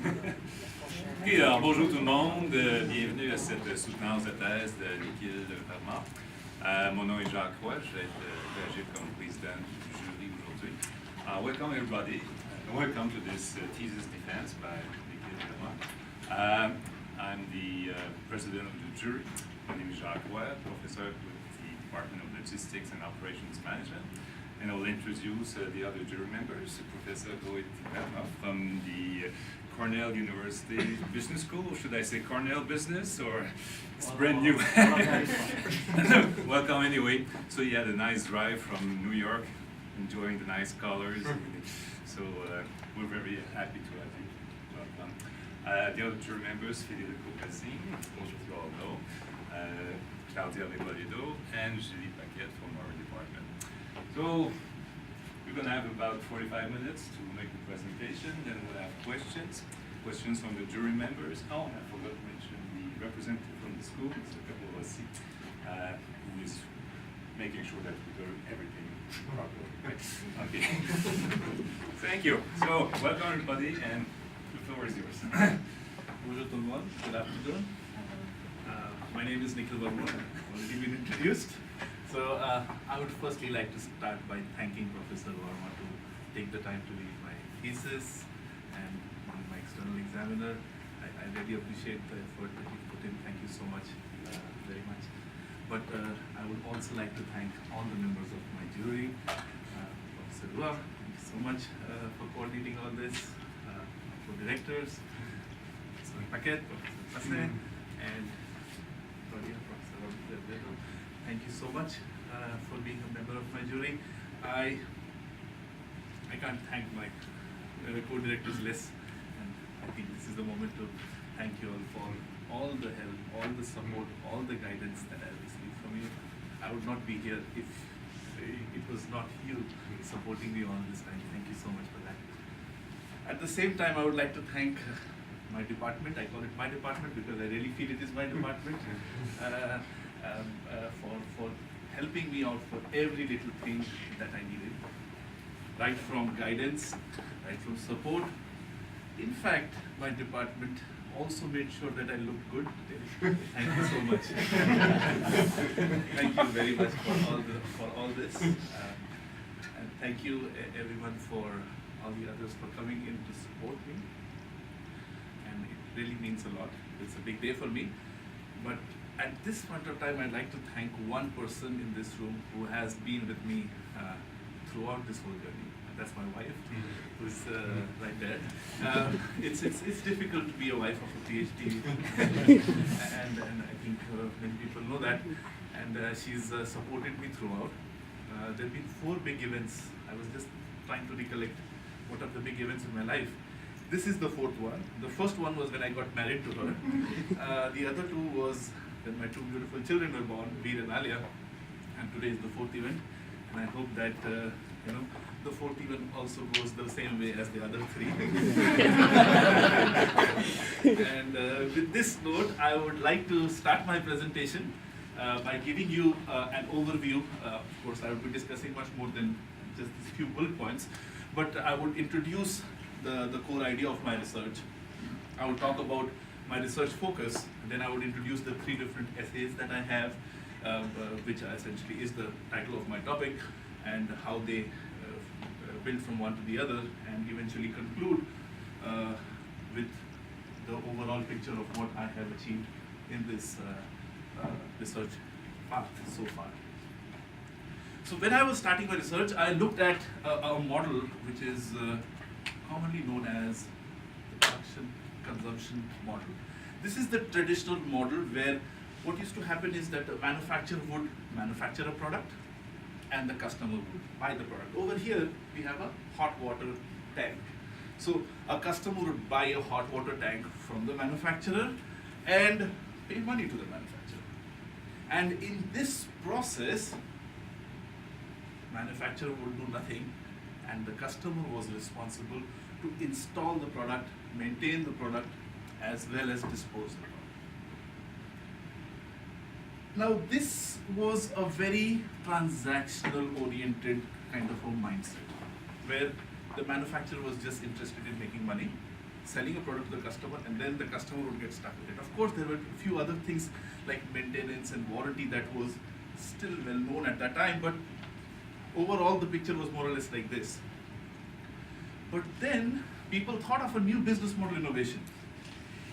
Ok, alors bonjour tout le monde, bienvenue à cette soutenance de thèse de Nikhil Varma. Mon nom est Jacques Roy, je vais agir comme président du jury aujourd'hui. Welcome everybody, welcome to this thesis defense by Nikhil Varma. I'm the president of the jury. My name is Jacques Roy, professor with the Department of Logistics and Operations Management. And I will introduce the other jury members, Professor Nikhil Varma from the Cornell University Business School, or should I say Cornell Business, or it's brand new. Welcome anyway. So you had a nice drive from New York, enjoying the nice colors. So we're very happy to have you. Welcome. The other jury members, Federico Cassini, most of you all know, Claudia Lepolido, and Julie Paquette from our department. So we're going to have about 45 minutes to make the presentation, then we'll have questions from the jury members. Oh, and I forgot to mention the representative from the school, Mr. Capolossi, who is making sure that we do everything properly. Okay. Thank you. So welcome everybody, and the floor is yours. Bonjour tout le monde. Good afternoon. My name is Nikhil Varma. I've already been introduced. So I would firstly like to start by thanking Professor Varma to take the time to read my thesis and my external examiner. I really appreciate the effort that you put in. Thank you so much, very much. But I would also like to thank all the members of my jury. Professor Dua, thank you so much for coordinating all this. For directors, Professor Paquette, Professor Passe, and Professor Alberto. Thank you so much for being a member of my jury. I can't thank my co-directors less, and I think this is the moment to thank you all for all the help, all the support, all the guidance that I received from you. I would not be here if it was not you supporting me all this time. Thank you so much for that. At the same time, I would like to thank my department. I call it my department because I really feel it is my department. For helping me out for every little thing that I needed, right from guidance, right from support. In fact, my department also made sure that I looked good today. Thank you so much. Thank you very much for all this, and thank you everyone for all the others for coming in to support me. And it really means a lot. It's a big day for me, but at this point of time, I'd like to thank one person in this room who has been with me throughout this whole journey. And that's my wife, who's right there. It's difficult to be a wife of a PhD, and I think many people know that. And she's supported me throughout. There have been 4 big events. I was just trying to recollect what are the big events in my life. This is the 4th one. The first one was when I got married to her. The other 2 was when my 2 beautiful children were born, Veer and Alia, and today is the 4th event. And I hope that the 4th event also goes the same way as the other 3. And with this note, I would like to start my presentation by giving you an overview. Of course, I will be discussing much more than just these few bullet points, but I would introduce the core idea of my research. I will talk about my research focus, and then I would introduce the 3 different essays that I have, which essentially is the title of my topic, and how they build from one to the other, and eventually conclude with the overall picture of what I have achieved in this research path so far. So when I was starting my research, I looked at a model which is commonly known as the production consumption model. This is the traditional model where what used to happen is that a manufacturer would manufacture a product and the customer would buy the product. Over here, we have a hot water tank. So a customer would buy a hot water tank from the manufacturer and pay money to the manufacturer. And in this process, manufacturer would do nothing, and the customer was responsible to install the product, maintain the product, as well as dispose the product. Now, this was a very transactional oriented kind of a mindset, where the manufacturer was just interested in making money, selling a product to the customer, and then the customer would get stuck with it. Of course, there were a few other things like maintenance and warranty that was still well known at that time, but overall the picture was more or less like this. But then people thought of a new business model innovation.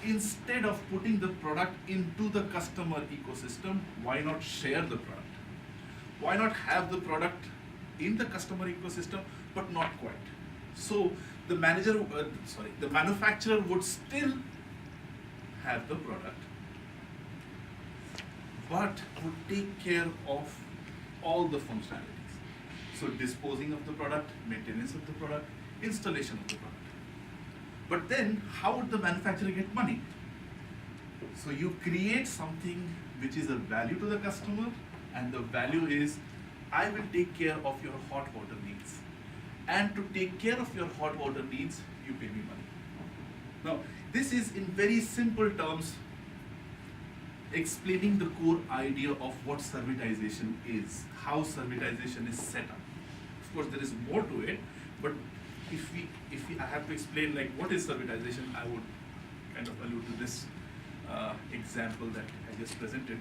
Instead of putting the product into the customer ecosystem, why not share the product? Why not have the product in the customer ecosystem, but not quite? So the manufacturer would still have the product, but would take care of all the functionalities. So disposing of the product, maintenance of the product, installation of the product. But then, how would the manufacturer get money? So you create something which is a value to the customer, and the value is, I will take care of your hot water needs. And to take care of your hot water needs, you pay me money. Now, this is in very simple terms explaining the core idea of what servitization is, how servitization is set up. Of course, there is more to it, but if I have to explain like what is servitization, I would kind of allude to this example that I just presented.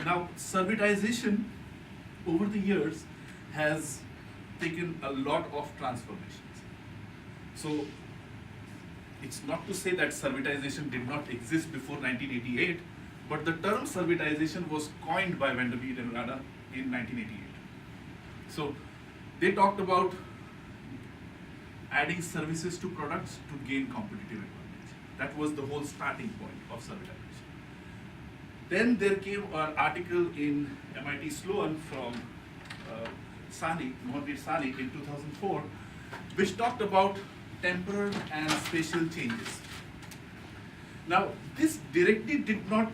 Now, servitization over the years has taken a lot of transformations. So it's not to say that servitization did not exist before 1988, but the term servitization was coined by Vanderbilt and Rada in 1988. So they talked about adding services to products to gain competitive advantage. That was the whole starting point of servitization. Then there came an article in MIT Sloan from Mohammed Sani in 2004, which talked about temporal and spatial changes. Now, this directly did not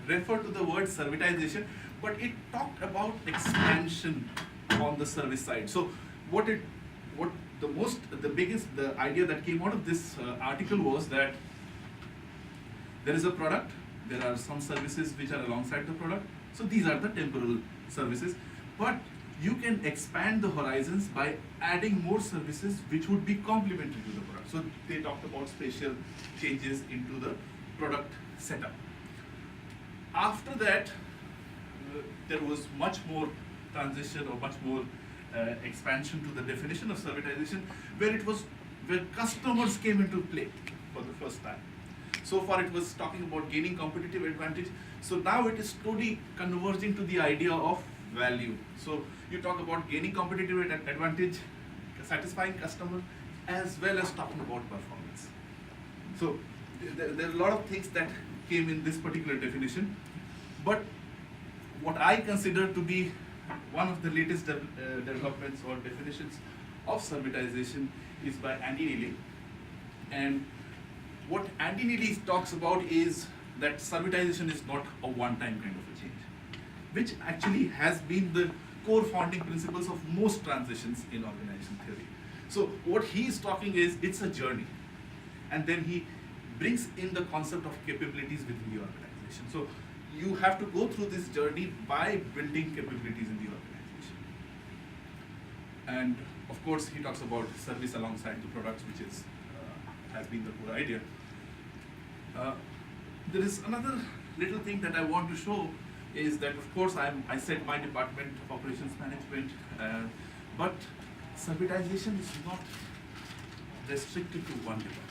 refer to the word servitization, but it talked about expansion on the service side. So the idea that came out of this article was that there is a product, there are some services which are alongside the product, so these are the temporal services, but you can expand the horizons by adding more services which would be complementary to the product. So they talked about spatial changes into the product setup. After that, there was much more transition or much more expansion to the definition of servitization, where customers came into play for the first time. So far it was talking about gaining competitive advantage. So now it is slowly converging to the idea of value. So you talk about gaining competitive advantage, satisfying customer, as well as talking about performance. So there are a lot of things that came in this particular definition, but what I consider to be one of the latest developments or definitions of servitization is by Andy Neely. And what Andy Neely talks about is that servitization is not a one-time kind of a change, which actually has been the core founding principles of most transitions in organization theory. So what he is talking is, it's a journey. And then he brings in the concept of capabilities within the organization. So you have to go through this journey by building capabilities in the organization. And of course, he talks about service alongside the products, which is has been the core idea. There is another little thing that I want to show is that, of course, I said my department of operations management, but servitization is not restricted to one department.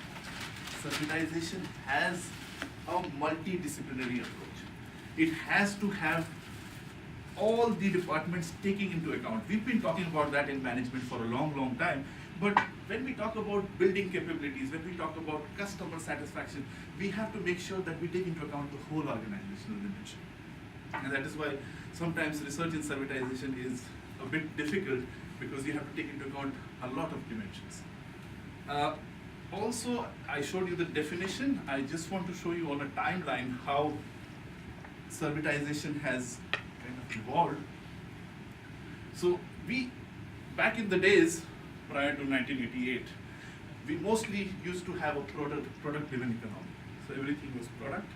Servitization has a multidisciplinary approach. It has to have all the departments taking into account. We've been talking about that in management for a long, long time, but when we talk about building capabilities, when we talk about customer satisfaction, we have to make sure that we take into account the whole organizational dimension. And that is why sometimes research in servitization is a bit difficult, because you have to take into account a lot of dimensions. Also, I showed you the definition. I just want to show you on a timeline how servitization has kind of evolved. So back in the days prior to 1988, we mostly used to have a product-driven economy. So everything was product.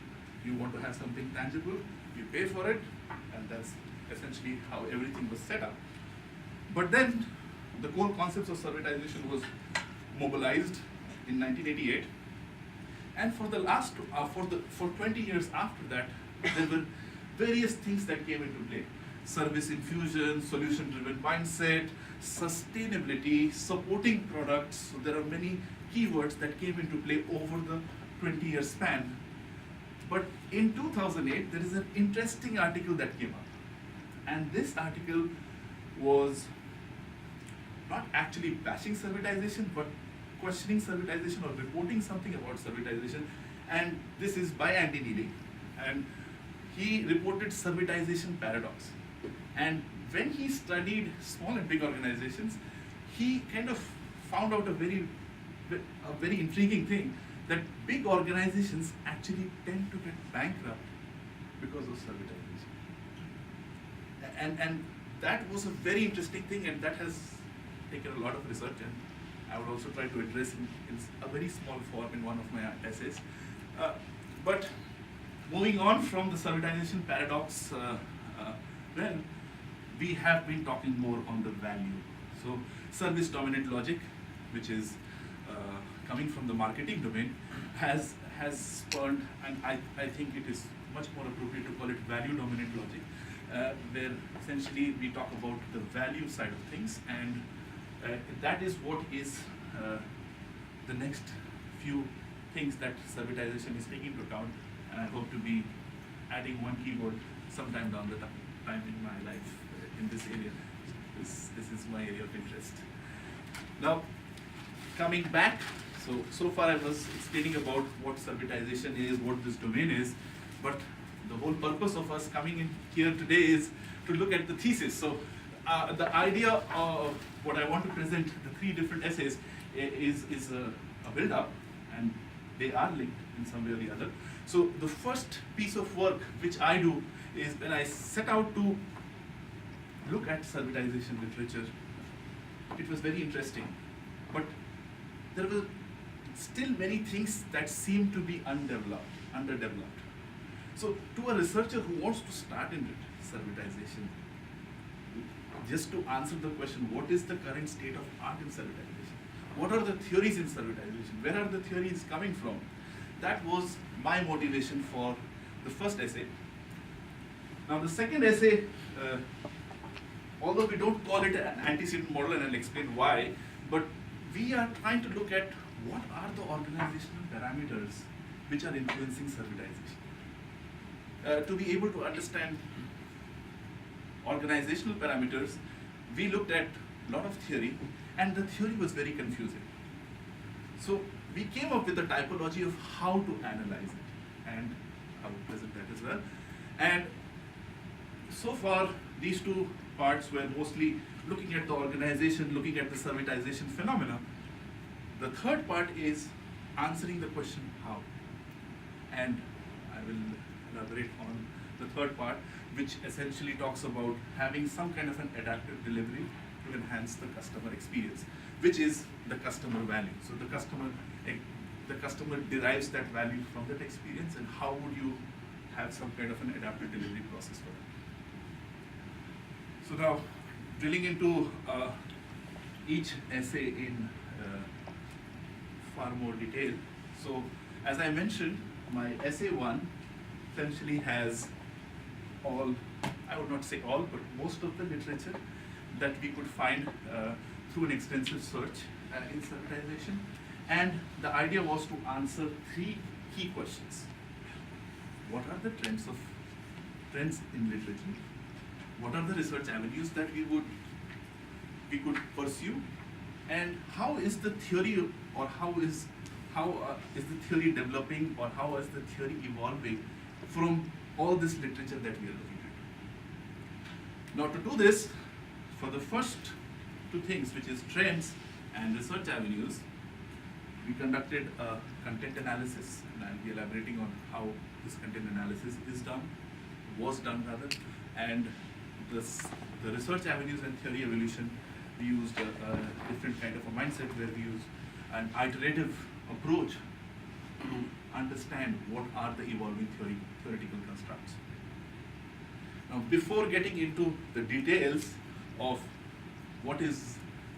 You want to have something tangible, you pay for it, and that's essentially how everything was set up. But then the core concepts of servitization was mobilized in 1988, and for the last for 20 years after that, there were various things that came into play: service infusion, solution-driven mindset, sustainability, supporting products. So there are many keywords that came into play over the 20-year span. But in 2008, there is an interesting article that came up, and this article was not actually bashing servitization, but questioning servitization or reporting something about servitization. And this is by Andy Neely, and he reported servitization paradox. And when he studied small and big organizations, he kind of found out a very intriguing thing, that big organizations actually tend to get bankrupt because of servitization. And that was a very interesting thing, and that has taken a lot of research, and I would also try to address in a very small form in one of my essays. But moving on from the servitization paradox, well, we have been talking more on the value. So service dominant logic, which is coming from the marketing domain, has spurned, and I think it is much more appropriate to call it value dominant logic, where essentially we talk about the value side of things, and that is what is the next few things that servitization is taking into account, and I hope to be adding one keyword sometime down the time in my life in this area. This is my area of interest. Now, coming back, so far I was explaining about what servitization is, what this domain is, but the whole purpose of us coming in here today is to look at the thesis. So the idea of what I want to present, the three different essays, is a build-up, and they are linked in some way or the other. So the first piece of work which I do is when I set out to look at servitization literature, it was very interesting, but there were still many things that seem to be underdeveloped. So to a researcher who wants to start in servitization, just to answer the question, what is the current state of art in servitization? What are the theories in servitization? Where are the theories coming from? That was my motivation for the first essay. Now the second essay, although we don't call it an antecedent model, and I'll explain why, but we are trying to look at what are the organizational parameters which are influencing servitization. To be able to understand organizational parameters, we looked at a lot of theory, and the theory was very confusing. So we came up with a typology of how to analyze it, and I will present that as well. And so far, these two parts were mostly looking at the organization, looking at the servitization phenomena. The third part is answering the question how, and I will elaborate on the third part, which essentially talks about having some kind of an adaptive delivery to enhance the customer experience, which is the customer value. So the customer derives that value from that experience, and how would you have some kind of an adaptive delivery process for that. So now, drilling into each essay in far more detail. So as I mentioned, my essay 1 essentially has all, I would not say all, but most of the literature that we could find through an extensive search in servitization. And the idea was to answer 3 key questions. What are the trends in literature? What are the research avenues that we could pursue? And how is the theory, or how is the theory developing, or how is the theory evolving from all this literature that we are looking at? Now to do this, for the first 2 things, which is trends and research avenues, we conducted a content analysis, and I'll be elaborating on how this content analysis was done, and the research avenues and theory evolution, we used a different kind of a mindset where we use an iterative approach to understand what are the evolving theoretical constructs. Now, before getting into the details of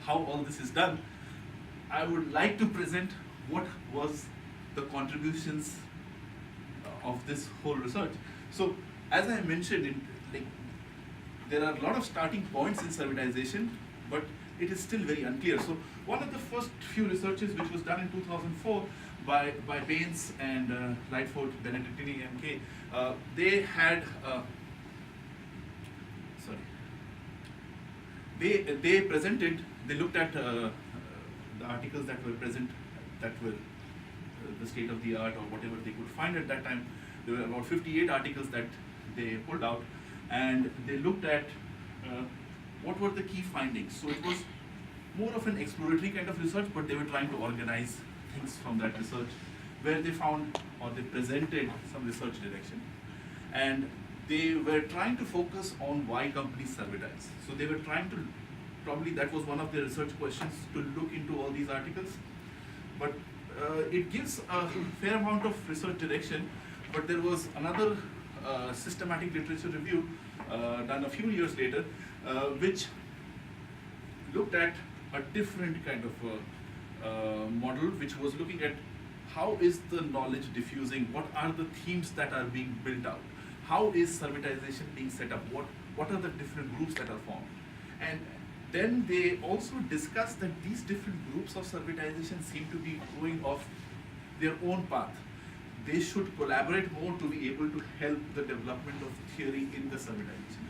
how all this is done, I would like to present what was the contributions of this whole research. So as I mentioned, there are a lot of starting points in servitization, but it is still very unclear. So one of the first few researches, which was done in 2004 by Baines and Lightfoot, Benedittini, MK, they had they presented. They looked at the articles that were present, that were the state of the art or whatever they could find at that time. There were about 58 articles that they pulled out, and they looked at what were the key findings. So it was more of an exploratory kind of research, but they were trying to organize things from that research, where they found or they presented some research direction, and they were trying to focus on why companies servitize. So they were trying to, probably that was one of their research questions, to look into all these articles. But it gives a fair amount of research direction. But there was another systematic literature review done a few years later, which looked at a different kind of model, which was looking at how is the knowledge diffusing, what are the themes that are being built out, how is servitization being set up, what are the different groups that are formed. And then they also discussed that these different groups of servitization seem to be going off their own path. They should collaborate more to be able to help the development of theory in the servitization.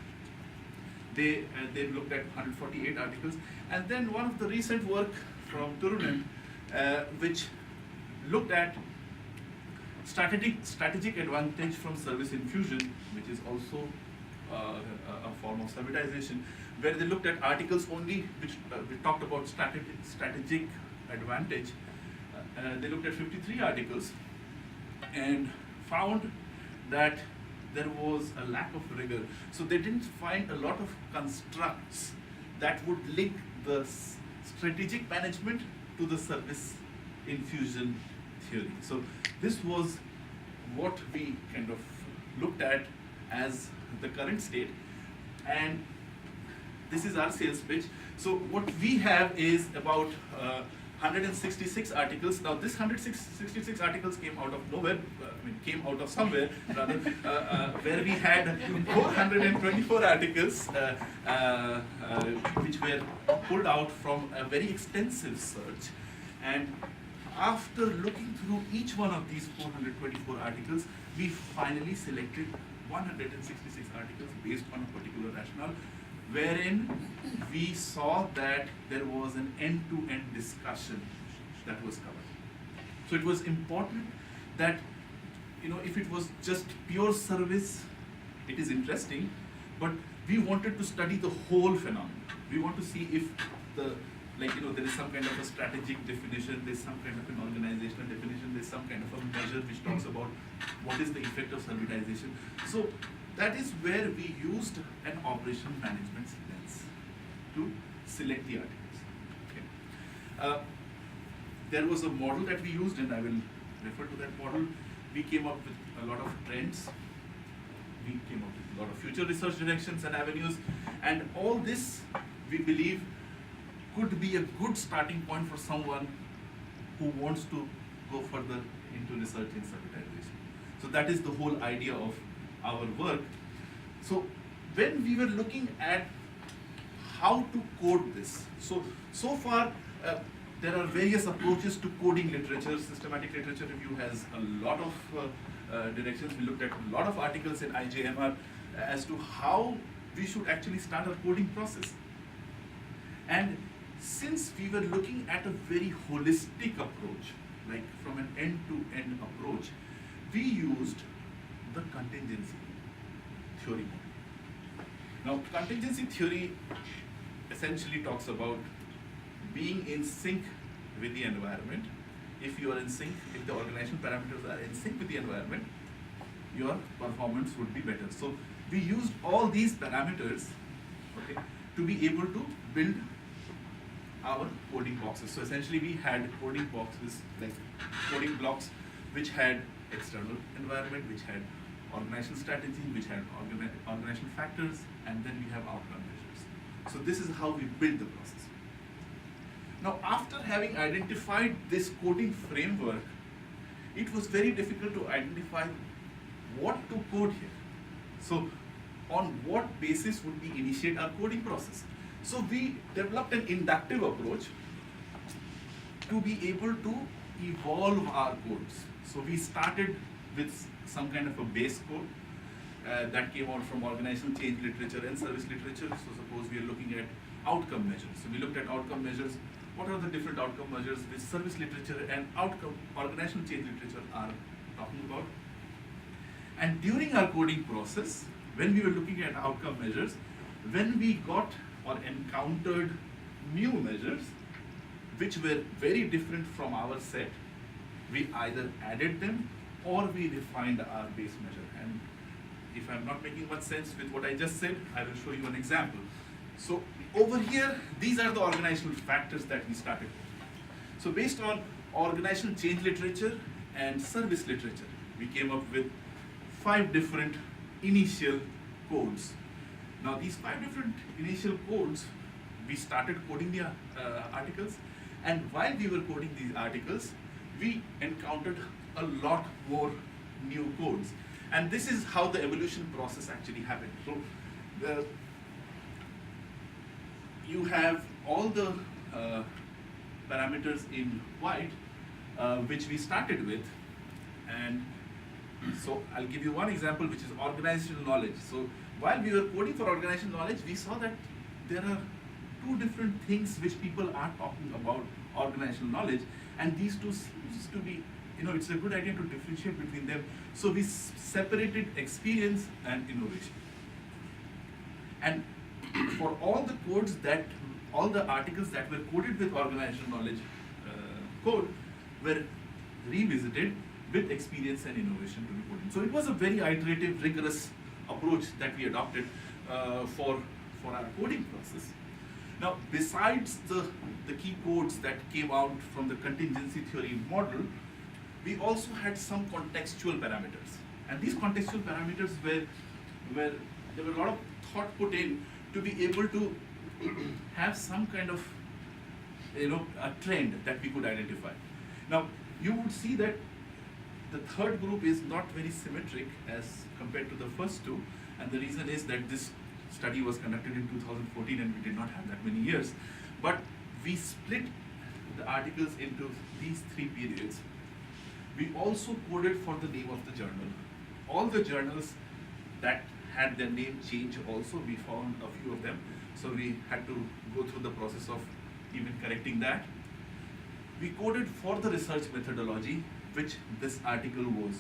They looked at 148 articles, and then one of the recent work from Turunen, which looked at strategic advantage from service infusion, which is also a form of servitization, where they looked at articles only which talked about strategic advantage. They looked at 53 articles and found that there was a lack of rigor. So they didn't find a lot of constructs that would link the strategic management to the service infusion theory. So this was what we kind of looked at as the current state, and this is our sales pitch. So what we have is about 166 articles. Now this 166 articles came out of nowhere, came out of somewhere rather, where we had 424 articles which were pulled out from a very extensive search. And after looking through each one of these 424 articles, we finally selected 166 articles based on a particular rationale, wherein we saw that there was an end-to-end discussion that was covered. So it was important that, if it was just pure service, it is interesting, but we wanted to study the whole phenomenon. We want to see if there is some kind of a strategic definition, there's some kind of an organizational definition, there's some kind of a measure which talks about what is the effect of servitization. So that is where we used an operational management lens to select the articles. Okay. There was a model that we used, and I will refer to that model. We came up with a lot of trends. We came up with a lot of future research directions and avenues, and all this, we believe, could be a good starting point for someone who wants to go further into research in servitization. So that is the whole idea of our work. So when we were looking at how to code this, so far there are various approaches to coding literature. Systematic literature review has a lot of directions. We looked at a lot of articles in IJMR as to how we should actually start our coding process. And since we were looking at a very holistic approach, like from an end-to-end approach, we used the contingency theory model. Now, contingency theory essentially talks about being in sync with the environment. If you are in sync, if the organizational parameters are in sync with the environment, your performance would be better. So we used all these parameters, okay, to be able to build our coding boxes. So essentially we had coding boxes, like coding blocks, which had external environment, which had organizational strategy, which had organizational factors, and then we have outcome measures. So this is how we build the process. Now, after having identified this coding framework, it was very difficult to identify what to code here. So, on what basis would we initiate our coding process? So, we developed an inductive approach to be able to evolve our codes. So, we started with some kind of a base code that came out from organizational change literature and service literature. So, suppose we are looking at outcome measures. So, we looked at outcome measures. What are the different outcome measures which service literature and organizational change literature are talking about? And during our coding process, when we were looking at outcome measures, when we got or encountered new measures which were very different from our set, we either added them or we refined our base measure. And if I'm not making much sense with what I just said, I will show you an example. So over here, these are the organizational factors that we started with. So based on organizational change literature and service literature, we came up with 5 different initial codes. Now these 5 different initial codes, we started coding the articles, and while we were coding these articles, we encountered a lot more new codes. And this is how the evolution process actually happened. So you have all the parameters in white, which we started with, and so I'll give you one example, which is organizational knowledge. So while we were coding for organizational knowledge, we saw that there are 2 different things which people are talking about organizational knowledge, and these two seems to be, it's a good idea to differentiate between them. So we separated experience and innovation. And for all the articles that were coded with organizational knowledge code were revisited with experience and innovation to be put in. So it was a very iterative, rigorous approach that we adopted for our coding process. Now, besides the key codes that came out from the contingency theory model, we also had some contextual parameters. And these contextual parameters were there were a lot of thought put in to be able to have some kind of a trend that we could identify. Now you would see that the third group is not very symmetric as compared to the first 2, and the reason is that this study was conducted in 2014 and we did not have that many years. But we split the articles into these 3 periods. We also coded for the name of the journal. All the journals that had their name change also, we found a few of them. So we had to go through the process of even correcting that. We coded for the research methodology, which this article was,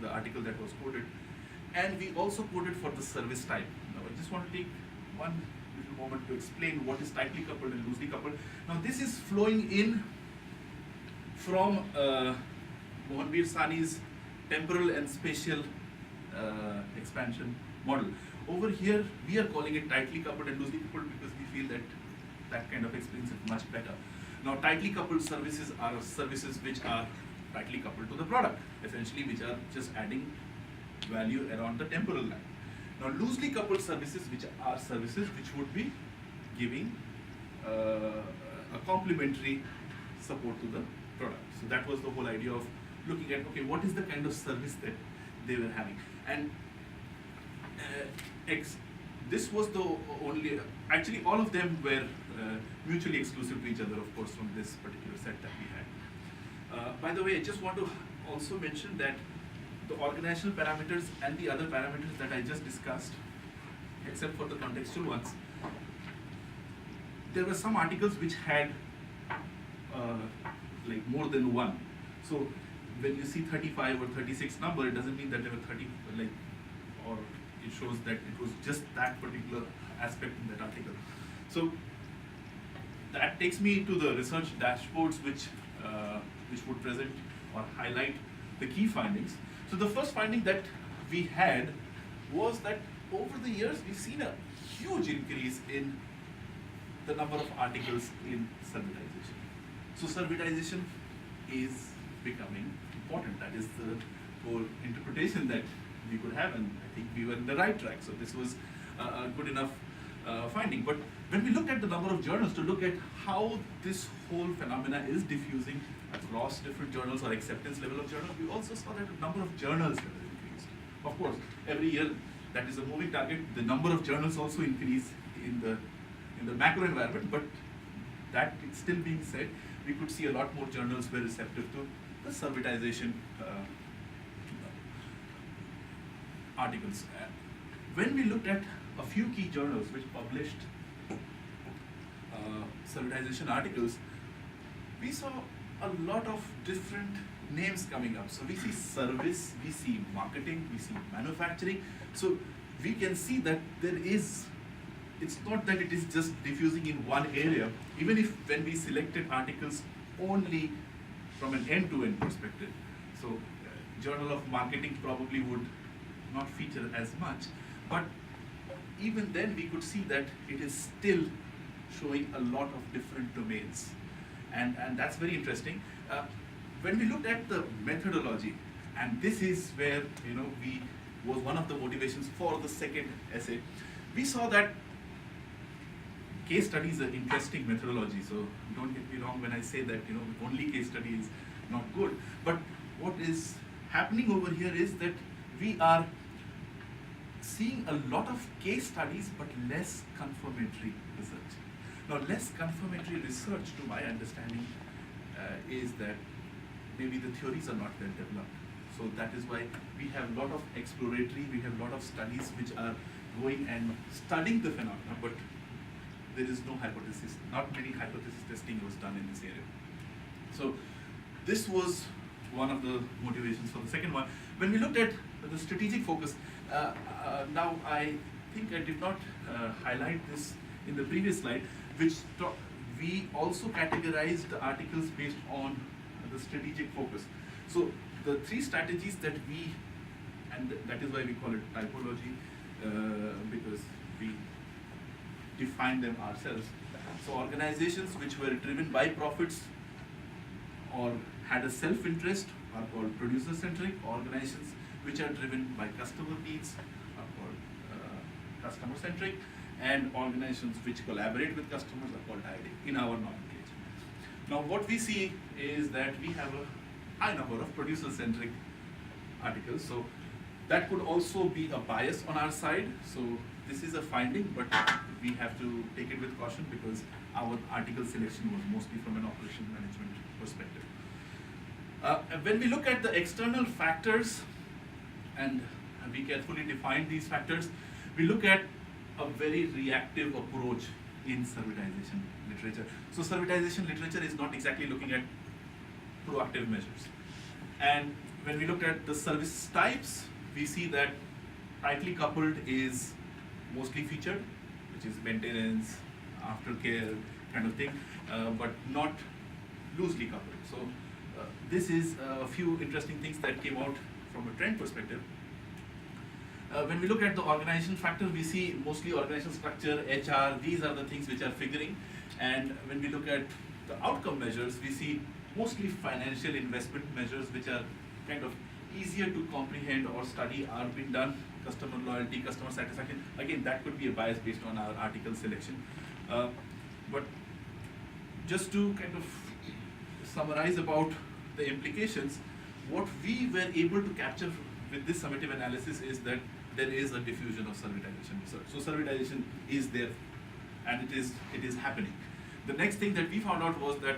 the article that was coded. And we also coded for the service type. Now I just want to take one little moment to explain what is tightly coupled and loosely coupled. Now this is flowing in from Mohanbir Sani's temporal and spatial expansion model. Over here, we are calling it tightly coupled and loosely coupled because we feel that that kind of explains it much better. Now, tightly coupled services are services which are tightly coupled to the product, essentially, which are just adding value around the temporal line. Now, loosely coupled services, which are services which would be giving a complementary support to the product. So that was the whole idea of looking at, okay, what is the kind of service that they were having. And this was the only, actually all of them were mutually exclusive to each other, of course, from this particular set that we had. By the way, I just want to also mention that the organizational parameters and the other parameters that I just discussed, except for the contextual ones, there were some articles which had like more than one. So when you see 35 or 36 number, it doesn't mean that there were 30, like, or it shows that it was just that particular aspect in that article. So that takes me to the research dashboards, which would present or highlight the key findings. So the first finding that we had was that over the years we've seen a huge increase in the number of articles in servitization. So servitization is becoming important. That is the whole interpretation that we could have, and I think we were in the right track. So this was a good enough finding. But When we looked at the number of journals to look at how this whole phenomena is diffusing across different journals or acceptance level of journals, we also saw that the number of journals has increased. Of course, every year that is a moving target. The number of journals also increase in the macro environment, but that still being said, we could see a lot more journals were receptive to the servitization articles. When we looked at a few key journals which published servitization articles, we saw a lot of different names coming up. So we see service, we see marketing, we see manufacturing. So we can see that there is, it's not that it is just diffusing in one area. Even if when we selected articles only from an end-to-end perspective, so Journal of Marketing probably would not feature as much, but even then we could see that it is still showing a lot of different domains, and that's very interesting. When we looked at the methodology, and this is where we was one of the motivations for the second essay, we saw that case study is an interesting methodology. So don't get me wrong when I say that only case study is not good, but what is happening over here is that we are seeing a lot of case studies but less confirmatory research. Now, less confirmatory research, to my understanding, is that maybe the theories are not well developed. So that is why we have a lot of exploratory, we have a lot of studies which are going and studying the phenomena, but there is no hypothesis, not many hypothesis testing was done in this area. So this was one of the motivations for the second one. When we looked at the strategic focus, now I think I did not highlight this in the previous slide, which we also categorized the articles based on the strategic focus. So the three strategies that we, and that is why we call it typology, because we define them ourselves. So organizations which were driven by profits or had a self-interest are called producer-centric. Organizations which are driven by customer needs are called customer-centric, and organizations which collaborate with customers are called dyadic in our nomenclature. Now what we see is that we have a high number of producer-centric articles, so that could also be a bias on our side. So this is a finding, but we have to take it with caution because our article selection was mostly from an operation management perspective. When we look at the external factors, and we carefully define these factors, we look at a very reactive approach in servitization literature. So servitization literature is not exactly looking at proactive measures. And when we look at the service types, we see that tightly coupled is mostly featured, which is maintenance, aftercare kind of thing, but not loosely coupled. So this is a few interesting things that came out from a trend perspective. When we look at the organization factor, we see mostly organizational structure, HR, these are the things which are figuring. And when we look at the outcome measures, we see mostly financial investment measures which are kind of easier to comprehend or study are being done. Customer loyalty, customer satisfaction, again that could be a bias based on our article selection. But just to kind of summarize about the implications, what we were able to capture with this summative analysis is that there is a diffusion of servitization research. So servitization is there, and it is happening. The next thing that we found out was that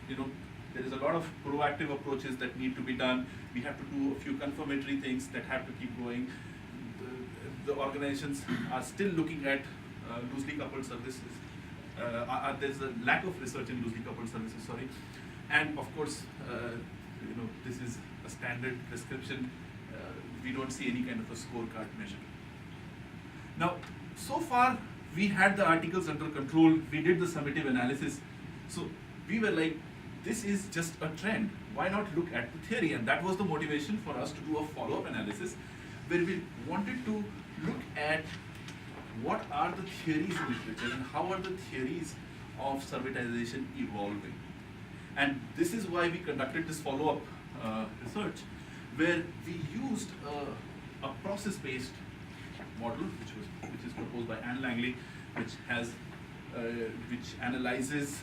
there is a lot of proactive approaches that need to be done. We have to do a few confirmatory things that have to keep going. The organizations are still looking at loosely coupled services. There's a lack of research in loosely coupled services, sorry. And of course, this is a standard prescription. We don't see any kind of a scorecard measure. Now, so far, we had the articles under control. We did the summative analysis. So we were like, this is just a trend. Why not look at the theory? And that was the motivation for us to do a follow-up analysis where we wanted to look at what are the theories in literature and how are the theories of servitization evolving. And this is why we conducted this follow-up research where we used a process-based model which is proposed by Anne Langley, which has which analyzes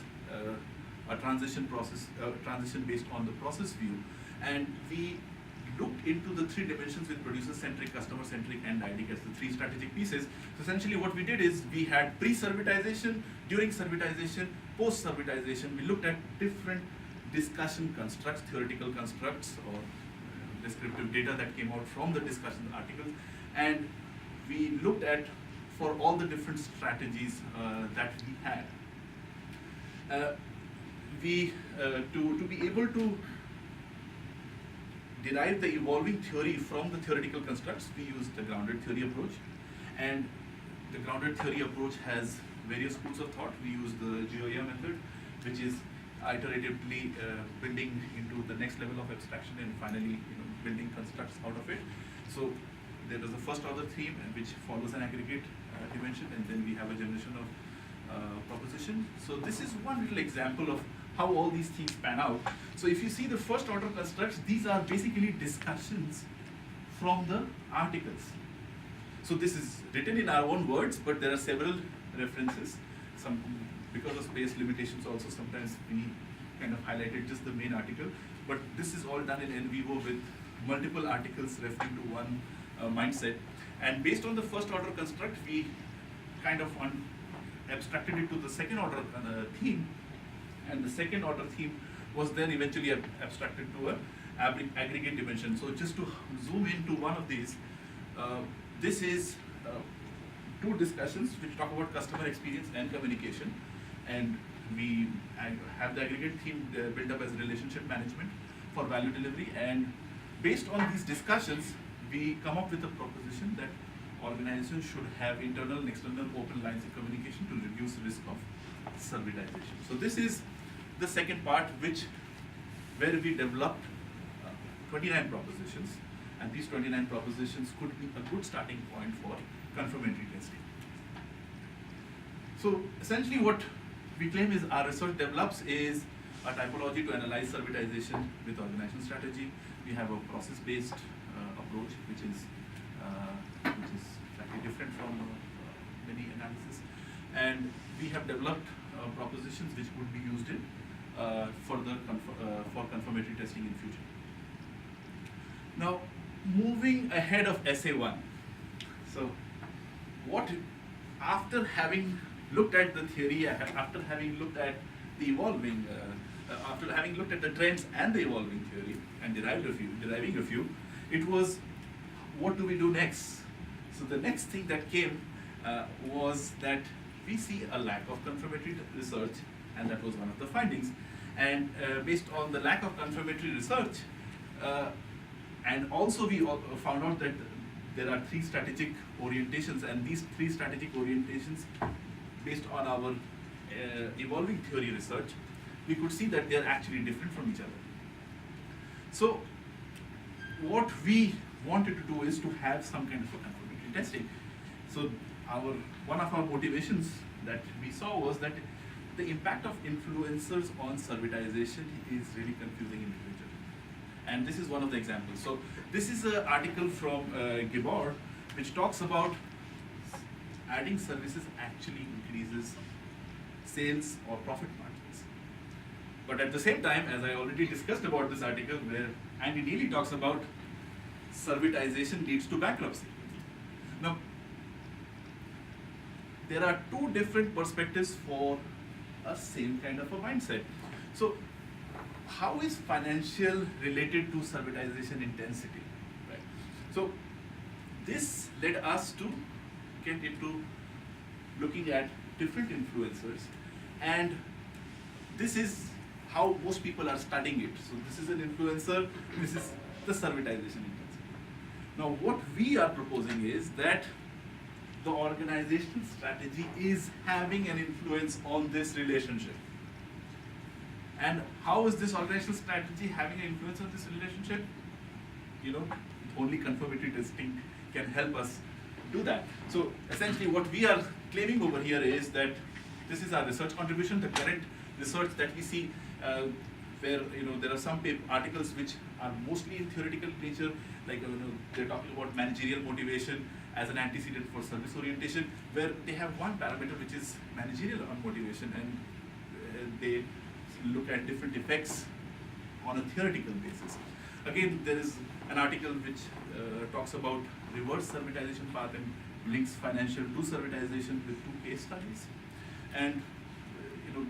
a transition process, transition based on the process view, and we looked into the three dimensions with producer-centric, customer-centric, and IDIC as the three strategic pieces. So essentially what we did is we had pre-servitization, during servitization, post-servitization. We looked at different discussion constructs, theoretical constructs, or descriptive data that came out from the discussion articles, and we looked at for all the different strategies that we had. To be able to derive the evolving theory from the theoretical constructs, we used the grounded theory approach. And the grounded theory approach has various schools of thought. We use the GOEA method, which is iteratively building into the next level of abstraction and finally building constructs out of it. So there is a first order theme which follows an aggregate dimension, and then we have a generation of proposition. So this is one little example of how all these things pan out. So if you see the first order constructs, these are basically discussions from the articles. So this is written in our own words, but there are several references. Some, because of space limitations also, sometimes we kind of highlighted just the main article, but this is all done in vivo with multiple articles referring to one mindset. And based on the first order construct, we kind of abstracted it to the second order theme, and the second order theme was then eventually abstracted to a aggregate dimension. So just to zoom into one of these, this is two discussions which talk about customer experience and communication, and we have the aggregate theme built up as relationship management for value delivery. And based on these discussions, we come up with a proposition that organizations should have internal and external open lines of communication to reduce risk of servitization. So this is the second part, where we developed 29 propositions, and these 29 propositions could be a good starting point for confirmatory testing. So essentially what we claim is our research develops is a typology to analyze servitization with organizational strategy. We have a process-based approach, which is slightly different from many analysis, and we have developed propositions which would be used in for confirmatory testing in future. Now, moving ahead of SA1. So, after having looked at the theory, after having looked at the evolving, after having looked at the trends and the evolving theory and deriving a few, it was, what do we do next? So the next thing that came was that we see a lack of confirmatory research, and that was one of the findings. And based on the lack of confirmatory research, and also we found out that there are three strategic orientations, and these three strategic orientations, based on our evolving theory research, we could see that they are actually different from each other. So what we wanted to do is to have some kind of a confirmatory testing. So one of our motivations that we saw was that the impact of influencers on servitization is really confusing individually. And this is one of the examples. So this is an article from Gabor, which talks about adding services actually increases sales or profit margins. But at the same time, as I already discussed about this article, where Andy Neely talks about servitization leads to bankruptcy. Now, there are two different perspectives for a same kind of a mindset. So, how is financial related to servitization intensity? Right? So, this led us to get into looking at different influencers, and this is how most people are studying it. So this is an influencer, this is the servitization intensity. Now what we are proposing is that the organizational strategy is having an influence on this relationship. And how is this organizational strategy having an influence on this relationship? Only confirmatory testing can help us do that. So essentially what we are claiming over here is that this is our research contribution, the current research that we see where there are some articles which are mostly in theoretical nature, like they're talking about managerial motivation as an antecedent for service orientation, where they have one parameter which is managerial on motivation, and they look at different effects on a theoretical basis. Again, there is an article which talks about reverse servitization path and links financial to servitization with 2 case studies. And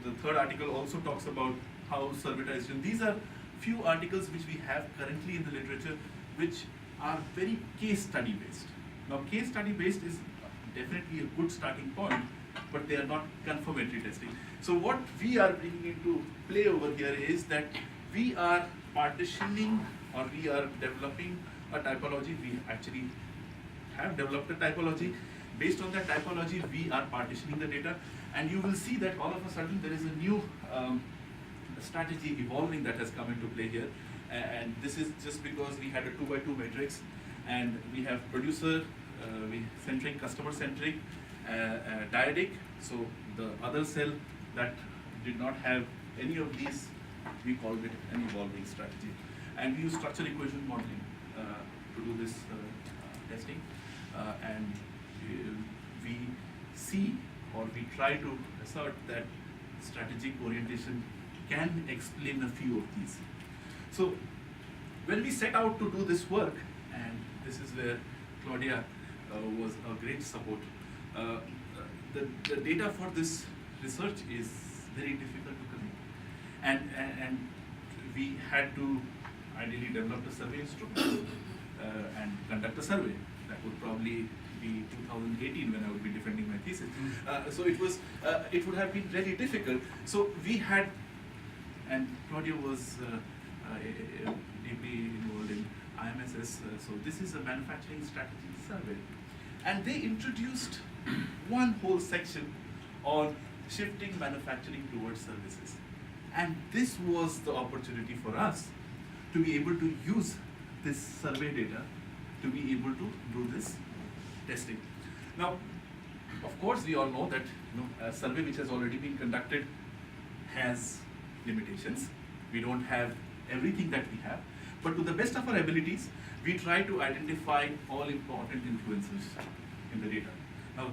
the third article also talks about how servitization. These are few articles which we have currently in the literature which are very case study based. Now, case study based is definitely a good starting point, but they are not confirmatory testing. So what we are bringing into play over here is that we are partitioning, or we are developing a typology. We actually have developed a typology. Based on that typology, we are partitioning the data, and you will see that all of a sudden there is a new strategy evolving that has come into play here. And this is just because we had a 2x2 matrix, and we have producer centric, customer centric, dyadic. So the other cell that did not have any of these, we called it an evolving strategy. And we use structure equation modeling to do this testing. And we see, or we try to assert, that strategic orientation can explain a few of these. So when we set out to do this work, and this is where Claudia was a great support, the data for this research is very difficult to collect. And we had to ideally develop a survey instrument and conduct a survey. That would probably be 2018 when I would be defending my thesis. So it would have been really difficult. So we had, and Claudia was deeply involved in IMSS. So this is a manufacturing strategy survey. And they introduced one whole section on shifting manufacturing towards services. And this was the opportunity for us to be able to use this survey data to be able to do this testing. Now, of course, we all know that a survey which has already been conducted has limitations. We don't have everything that we have, but to the best of our abilities, we try to identify all important influences in the data. Now,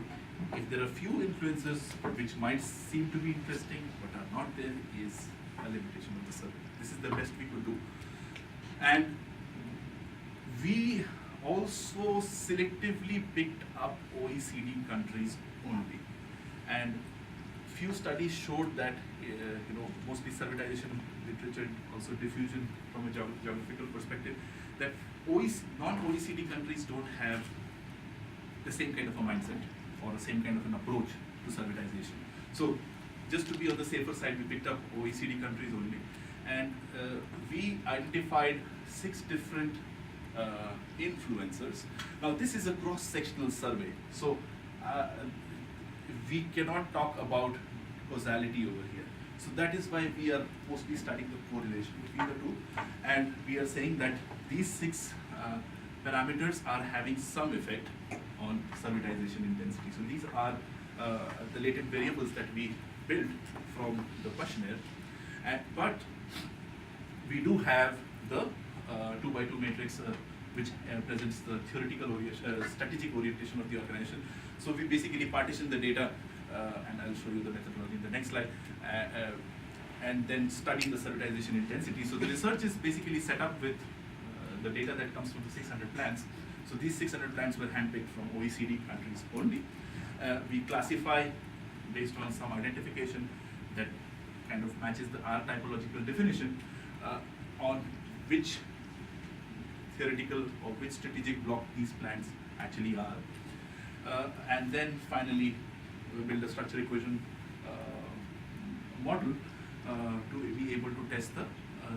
if there are few influences which might seem to be interesting but are not there, is a limitation of the survey. This is the best we could do. And we also selectively picked up OECD countries only. And few studies showed that, mostly servitization literature, also diffusion from a geographical perspective, that non-OECD countries don't have the same kind of a mindset or the same kind of an approach to servitization. So just to be on the safer side, we picked up OECD countries only. And we identified 6 different influencers. Now this is a cross-sectional survey. So we cannot talk about causality over here. So that is why we are mostly studying the correlation between the two. And we are saying that these 6 parameters are having some effect on servitization intensity. So these are the latent variables that we built from the questionnaire. But we do have the 2x2 matrix which presents the theoretical strategic orientation of the organization. So we basically partition the data, and I'll show you the methodology in the next slide, and then study the servitization intensity. So the research is basically set up with the data that comes from the 600 plans. So these 600 plans were handpicked from OECD countries only. We classify based on some identification that kind of matches our typological definition on which theoretical or which strategic block these plans actually are. And then finally, we build a structure equation model to be able to test the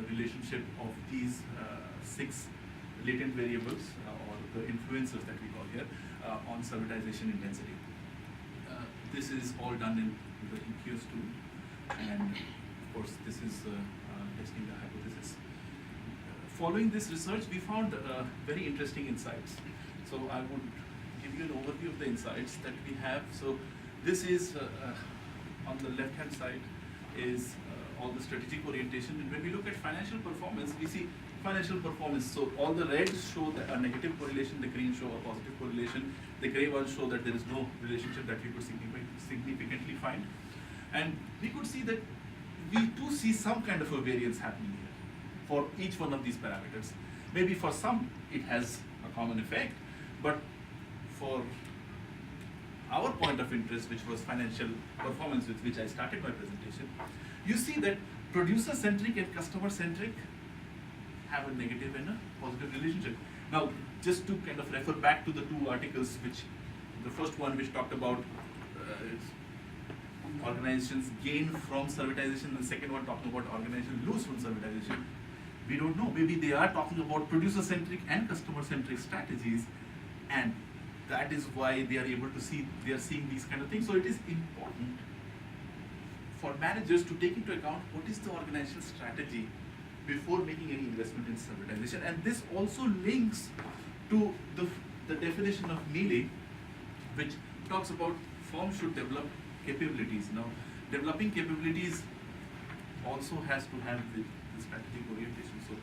relationship of these 6 latent variables or the influences that we call here on servitization intensity. This is all done in the EQS tool, and of course this is testing the hypothesis. Following this research, we found very interesting insights. So I would give you an overview of the insights that we have. So this is on the left-hand side is all the strategic orientation. And when we look at financial performance, we see financial performance. So all the reds show a negative correlation, the green show a positive correlation, the gray ones show that there is no relationship that we could significantly find. And we could see that we do see some kind of a variance happening here for each one of these parameters. Maybe for some it has a common effect, but for our point of interest, which was financial performance, with which I started my presentation, you see that producer-centric and customer-centric have a negative and a positive relationship. Now, just to kind of refer back to the two articles, which the first one which talked about organizations gain from servitization, and the second one talking about organizations lose from servitization. We don't know. Maybe they are talking about producer-centric and customer-centric strategies, and that is why they are able to see, they are seeing these kind of things. So it is important for managers to take into account what is the organizational strategy before making any investment in servitization. And this also links to the definition of Neely, which talks about firms should develop capabilities. Now, developing capabilities also has to have the strategic orientation, so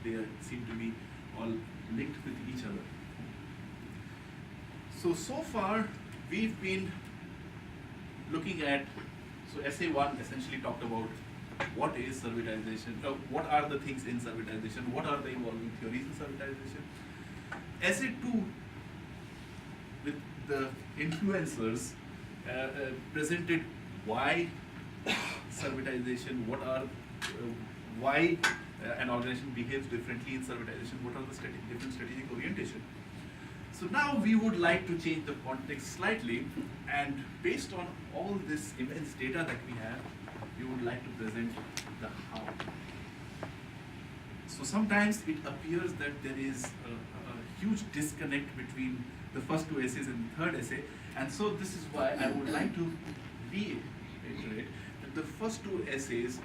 they seem to be all linked with each other. So far we've been looking at, so essay 1 essentially talked about what is servitization, what are the things in servitization, what are the evolving theories in servitization. Essay 2 with the influencers presented why servitization, why an organization behaves differently in servitization, what are the different strategic orientation. So now we would like to change the context slightly, and based on all this immense data that we have, we would like to present the how. So sometimes it appears that there is a huge disconnect between the first two essays and the third essay, and so this is why I would like to reiterate that the first two essays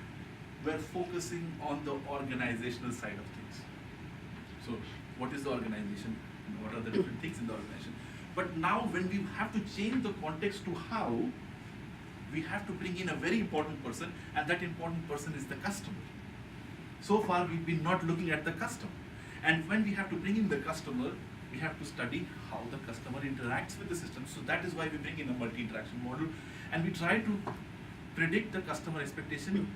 were focusing on the organizational side of things. So what is the organization? What are the different things in the organization? But now when we have to change the context to how, we have to bring in a very important person, and that important person is the customer. So far we've been not looking at the customer. And when we have to bring in the customer, we have to study how the customer interacts with the system. So that is why we bring in a multi-interaction model, and we try to predict the customer expectation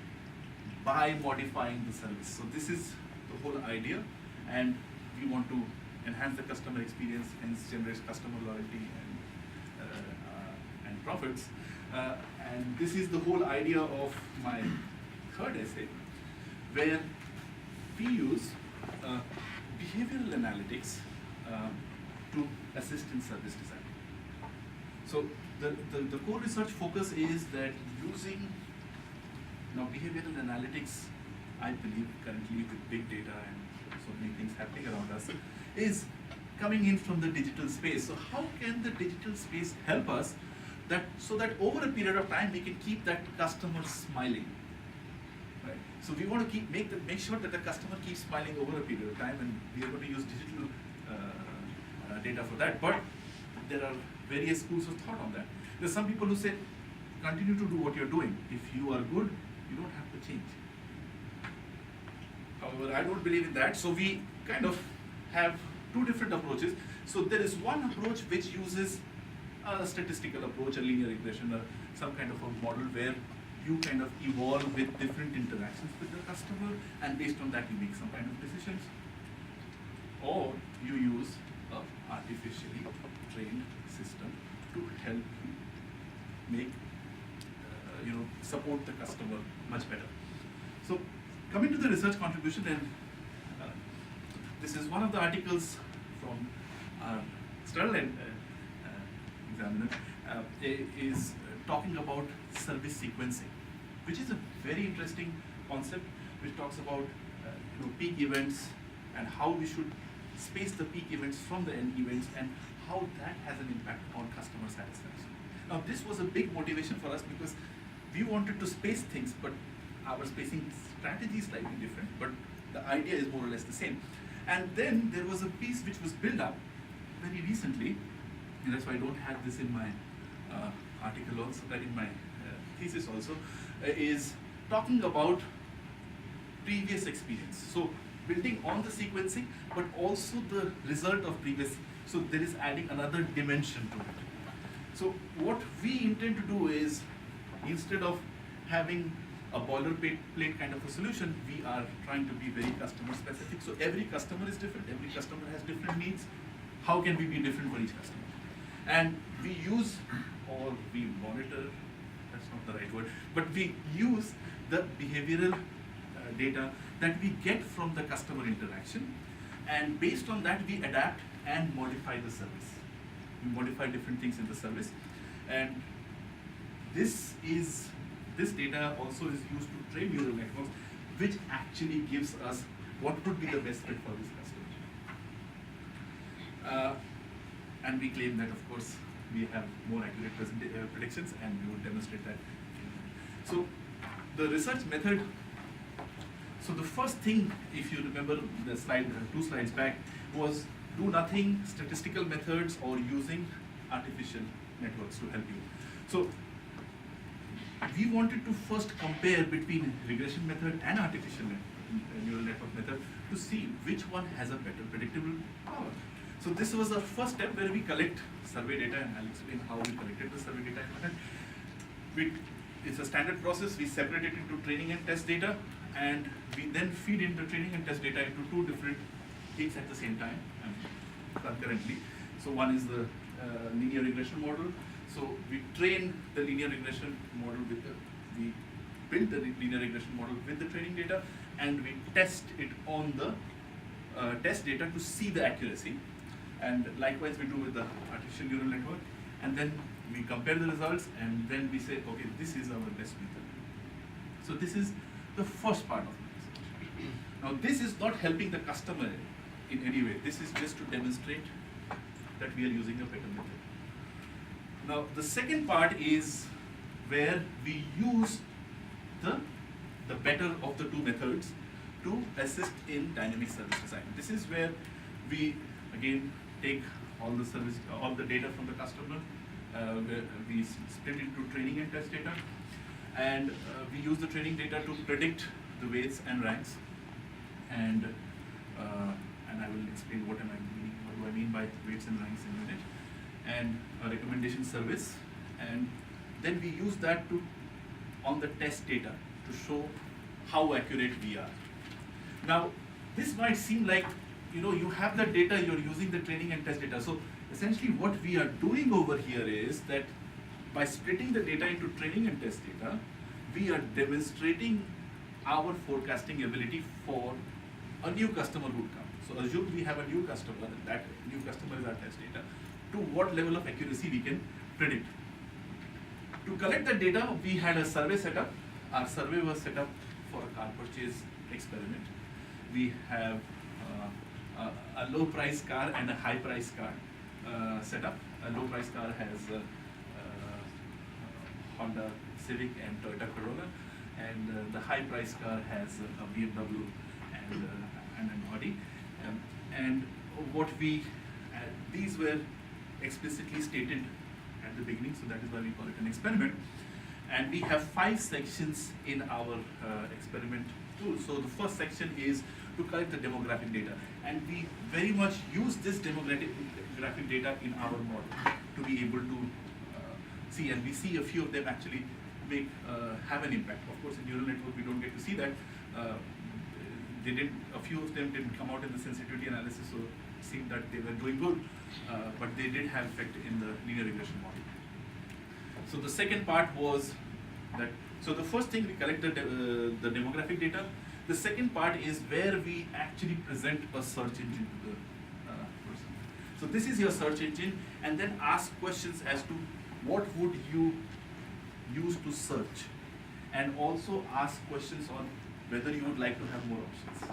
by modifying the service. So this is the whole idea, and we want to enhance the customer experience, hence generate customer loyalty and profits. And this is the whole idea of my third essay, where we use behavioral analytics to assist in service design. So the core research focus is that using now behavioral analytics, I believe currently with big data and so many things happening around us, is coming in from the digital space. So how can the digital space help us so that over a period of time we can keep that customer smiling, right? So we want to make sure that the customer keeps smiling over a period of time, and we are going to use digital data for that. But there are various schools of thought on that. There are some people who say, continue to do what you're doing. If you are good, you don't have to change. However, I don't believe in that. So we kind of have two different approaches. So there is one approach which uses a statistical approach, a linear regression, or some kind of a model where you kind of evolve with different interactions with the customer, and based on that you make some kind of decisions. Or you use an artificially trained system to help you make, support the customer much better. So coming to the research contribution, and this is one of the articles from our Sterling examiner, is talking about service sequencing, which is a very interesting concept, which talks about peak events and how we should space the peak events from the end events, and how that has an impact on customer satisfaction. Now this was a big motivation for us because we wanted to space things, but our spacing strategy is slightly different, but the idea is more or less the same. And then there was a piece which was built up very recently, and that's why I don't have this in my article also, that in my thesis also, is talking about previous experience. So building on the sequencing, but also the result of previous. So there is adding another dimension to it. So what we intend to do is, instead of having a boilerplate kind of a solution, we are trying to be very customer specific. So every customer is different, every customer has different needs. How can we be different for each customer? And we use, or we monitor, that's not the right word, but we use the behavioral data that we get from the customer interaction, and based on that we adapt and modify the service. We modify different things in the service, and this data also is used to train neural networks, which actually gives us what would be the best fit for this customer. And we claim that, of course, we have more accurate predictions, and we will demonstrate that. So the research method, so the first thing, if you remember the slide, 2 slides back, was do nothing, statistical methods, or using artificial networks to help you. So we wanted to first compare between regression method and artificial neural network method to see which one has a better predictable power. So this was the first step where we collect survey data, and I'll explain how we collected the survey data in a minute. It's a standard process. We separate it into training and test data, and we then feed in the training and test data into 2 different things at the same time and concurrently. So one is the linear regression model. So we train the linear regression model with we build the linear regression model with the training data, and we test it on the test data to see the accuracy. And likewise we do with the artificial neural network, and then we compare the results, and then we say, okay, this is our best method. So this is the first part of it. Now this is not helping the customer in any way. This is just to demonstrate that we are using a better method. Now the second part is where we use the better of the 2 methods to assist in dynamic service design. This is where we again take all the data from the customer, where we split into training and test data, and we use the training data to predict the weights and ranks, and I will explain what do I mean by weights and ranks in a minute, and a recommendation service, and then we use that on the test data to show how accurate we are. Now this might seem like, you have the data, you're using the training and test data. So essentially what we are doing over here is that by splitting the data into training and test data, we are demonstrating our forecasting ability for a new customer who would come. So assume we have a new customer, and that new customer is our test data, to what level of accuracy we can predict. To collect the data, we had a survey set up. Our survey was set up for a car purchase experiment. We have a low price car and a high price car set up. A low price car has Honda Civic and Toyota Corolla, and the high price car has a BMW and an Audi. And what these were explicitly stated at the beginning, so that is why we call it an experiment. And we have 5 sections in our experiment tool. So the first section is to collect the demographic data, and we very much use this demographic data in our model to be able to see, and we see a few of them actually have an impact. Of course, in neural network we don't get to see that. A few of them didn't come out in the sensitivity analysis, so it seemed that they were doing good, but they did have effect in the linear regression model. So the second part was that, so the first thing we collect the demographic data. The second part is where we actually present a search engine to the person. So this is your search engine, and then ask questions as to what would you use to search, and also ask questions on whether you would like to have more options.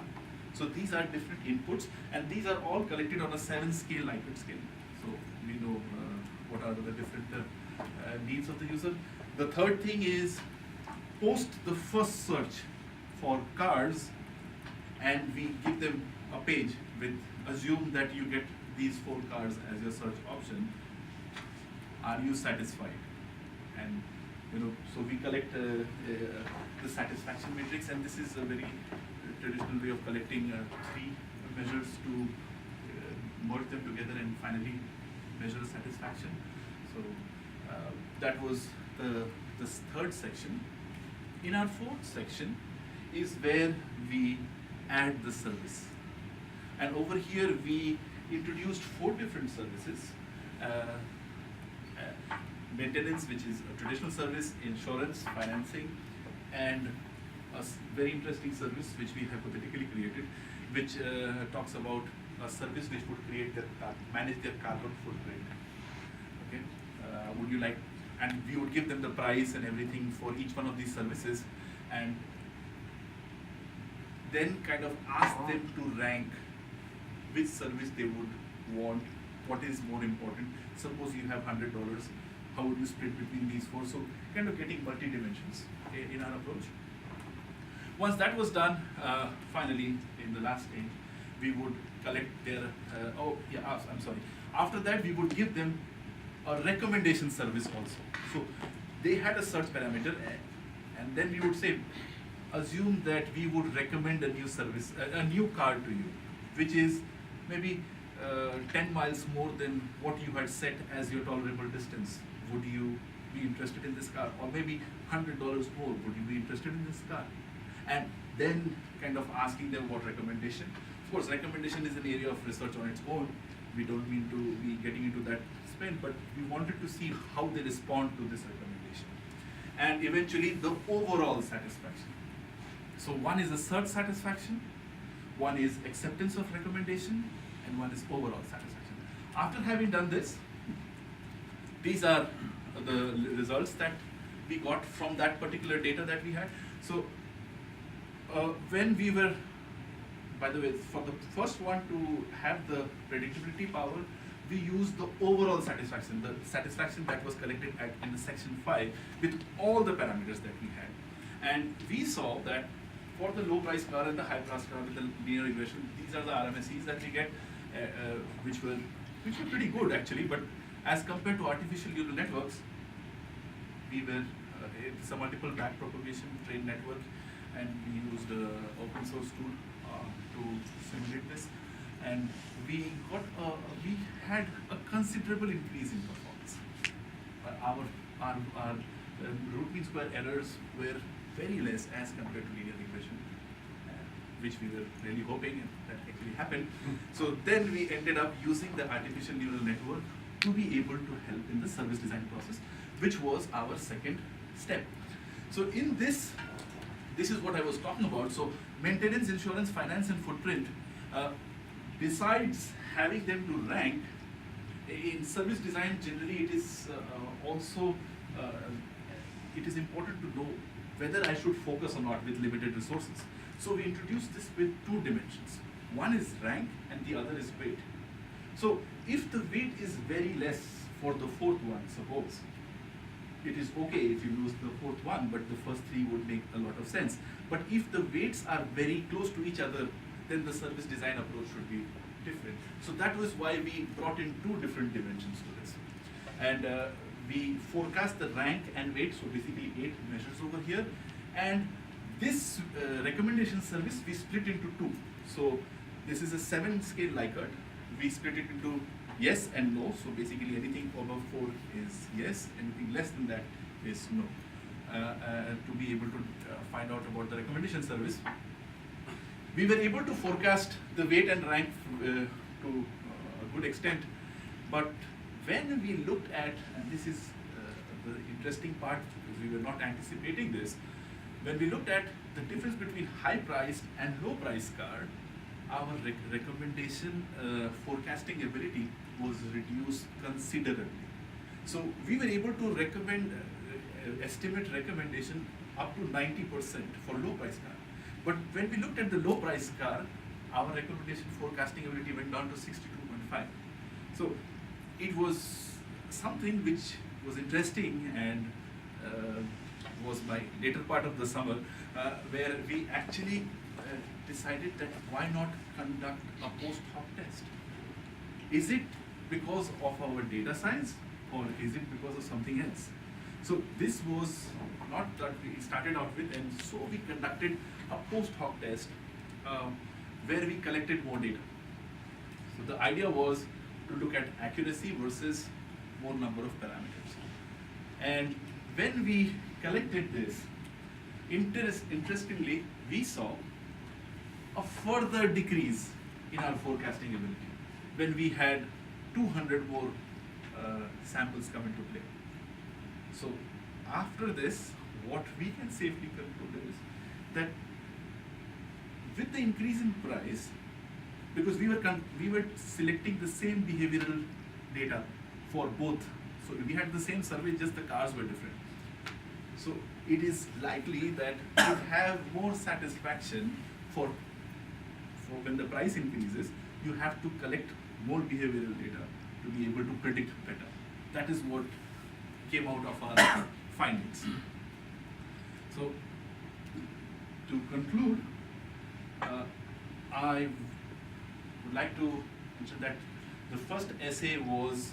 So these are different inputs, and these are all collected on a 7-scale Likert scale. So we know what are the different needs of the user. The third thing is post the first search for cars, and we give them a page with, assume that you get these 4 cars as your search option. Are you satisfied? And so we collect the satisfaction matrix, and this is a very traditional way of collecting three measures to merge them together and finally measure satisfaction. So that was the third section. In our fourth section is where we add the service. And over here we introduced 4 different services. Maintenance, which is a traditional service, insurance, financing, and a very interesting service which we hypothetically created, which talks about a service which would manage their carbon footprint. Okay, would you like? And we would give them the price and everything for each one of these services, and then kind of ask them to rank which service they would want, what is more important. Suppose you have $100, how would you split between these 4? So kind of getting multi-dimensions in our approach. Once that was done, finally in the last stage, we would collect their, I'm sorry. After that, we would give them a recommendation service also. So they had a search parameter, and then we would say, assume that we would recommend a new service, a new car to you, which is maybe 10 miles more than what you had set as your tolerable distance. Would you be interested in this car? Or maybe $100 more, would you be interested in this car? And then kind of asking them what recommendation. Of course, recommendation is an area of research on its own. We don't mean to be getting into that spin, but we wanted to see how they respond to this recommendation. And eventually the overall satisfaction. So one is the search satisfaction, one is acceptance of recommendation, and one is overall satisfaction. After having done this, these are the results that we got from that particular data that we had. So when we were, by the way, for the first one to have the predictability power, we used the overall satisfaction, the satisfaction that was collected in the section 5 with all the parameters that we had. And we saw that for the low price car and the high price car with the linear regression, these are the RMSEs that we get, which were pretty good actually, but as compared to artificial neural networks, we were, it's a multiple backpropagation trained network, and we used an open source tool to simulate this, and we had a considerable increase in performance. Our root mean square errors were very less as compared to linear regression, which we were really hoping that actually happened. So then we ended up using the artificial neural network to be able to help in the service design process, which was our second step. So in this is what I was talking about. So maintenance, insurance, finance, and footprint, besides having them to rank, in service design generally it is also, it is important to know whether I should focus or not with limited resources. So we introduced this with 2 dimensions. One is rank and the other is weight. So if the weight is very less for the 4th one, suppose, it is okay if you lose the 4th one, but the first 3 would make a lot of sense. But if the weights are very close to each other, then the service design approach should be different. So that was why we brought in 2 different dimensions to this. And we forecast the rank and weight, so basically 8 measures over here. And this recommendation service, we split into 2. So this is a 7-scale Likert. We split it into yes and no. So basically anything above 4 is yes, anything less than that is no. To be able to find out about the recommendation service, we were able to forecast the weight and rank to a good extent. But when we looked at, and this is the interesting part because we were not anticipating this, when we looked at the difference between high-priced and low-priced car, our recommendation forecasting ability was reduced considerably. So we were able to recommend, estimate recommendation up to 90% for low-priced car. But when we looked at the low-priced car, our recommendation forecasting ability went down to 62.5. So it was something which was interesting and was my later part of the summer, where we actually decided that why not conduct a post hoc test? Is it because of our data science or is it because of something else? So this was not that we started out with, and so we conducted a post hoc test where we collected more data. So the idea was to look at accuracy versus more number of parameters. And when we collected this, interestingly, we saw a further decrease in our forecasting ability when we had 200 more samples come into play. So after this, what we can safely conclude is that with the increase in price, because we were selecting the same behavioral data for both, so we had the same survey, just the cars were different. So it is likely that you have more satisfaction for when the price increases, you have to collect more behavioral data to be able to predict better. That is what came out of our findings. So to conclude, I would like to mention that the first essay was,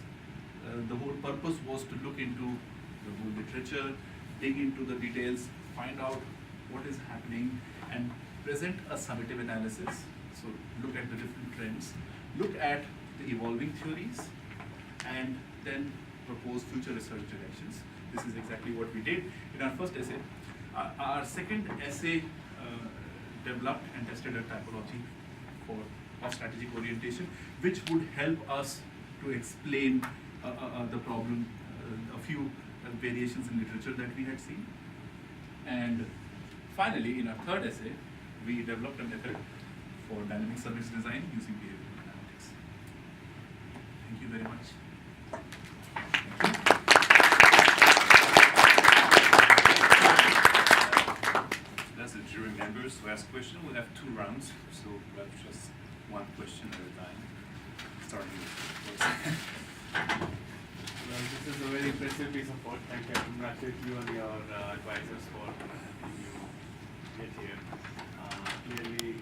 the whole purpose was to look into the whole literature, dig into the details, find out what is happening, and present a summative analysis. So look at the different trends, look at the evolving theories, and then propose future research directions. This is exactly what we did in our first essay. Our second essay developed and tested a typology of strategic orientation, which would help us to explain the problem, a few variations in literature that we had seen. And finally, in our third essay, we developed a method for dynamic service design using behavioral analytics. Thank you very much. That's the jury members who ask questions. We'll have 2 rounds, so we'll have just 1 question at a time. Starting with Well, this is a very impressive piece of work. Thank you. I congratulate you and your advisors for helping you get here. Clearly,